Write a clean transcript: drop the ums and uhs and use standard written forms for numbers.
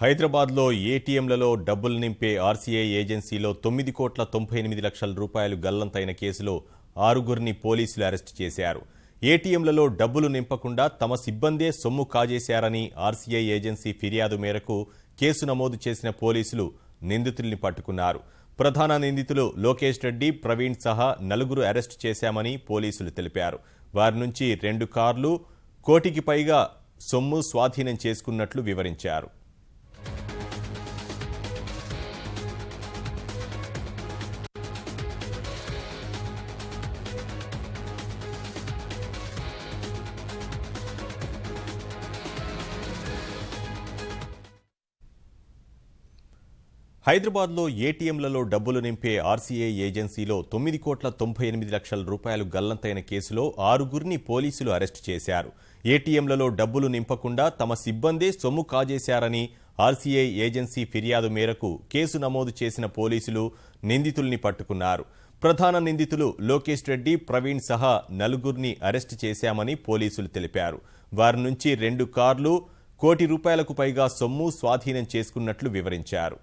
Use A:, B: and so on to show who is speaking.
A: హైదరాబాద్లో ఏటీఎంలలో డబ్బులు నింపే ఆర్సీఐ ఏజెన్సీలో 9,98,00,000 రూపాయలు గల్లంతైన కేసులో 6గురిని పోలీసులు అరెస్టు చేశారు. ఏటీఎంలలో డబ్బులు నింపకుండా తమ సిబ్బందే సొమ్ము కాజేశారని ఆర్సీఐ ఏజెన్సీ ఫిర్యాదు మేరకు కేసు నమోదు చేసిన పోలీసులు నిందితుల్ని పట్టుకున్నారు. ప్రధాన నిందితులు లోకేష్ రెడ్డి, ప్రవీణ్ సహా 4 అరెస్టు చేశామని పోలీసులు తెలిపారు. వారి నుంచి 2 కార్లు, కోటికి పైగా సొమ్ము స్వాధీనం చేసుకున్నట్లు వివరించారు. హైదరాబాద్లో ఏటీఎంలలో డబ్బులు నింపే ఆర్సీఐ ఏజెన్సీలో 9,98,00,000 రూపాయలు గల్లంతైన కేసులో 6గురిని పోలీసులు అరెస్టు చేశారు. ఏటీఎంలలో డబ్బులు నింపకుండా తమ సిబ్బందే సొమ్ము కాజేశారని ఆర్సీఐ ఏజెన్సీ ఫిర్యాదు మేరకు కేసు నమోదు చేసిన పోలీసులు నిందితుల్ని పట్టుకున్నారు. ప్రధాన నిందితులు లోకేష్ రెడ్డి, ప్రవీణ్ సహా 4గురిని అరెస్టు చేశామని పోలీసులు తెలిపారు. వారి నుంచి 2 కార్లు, కోటి రూపాయలకు పైగా సొమ్ము స్వాధీనం చేసుకున్నట్లు వివరించారు.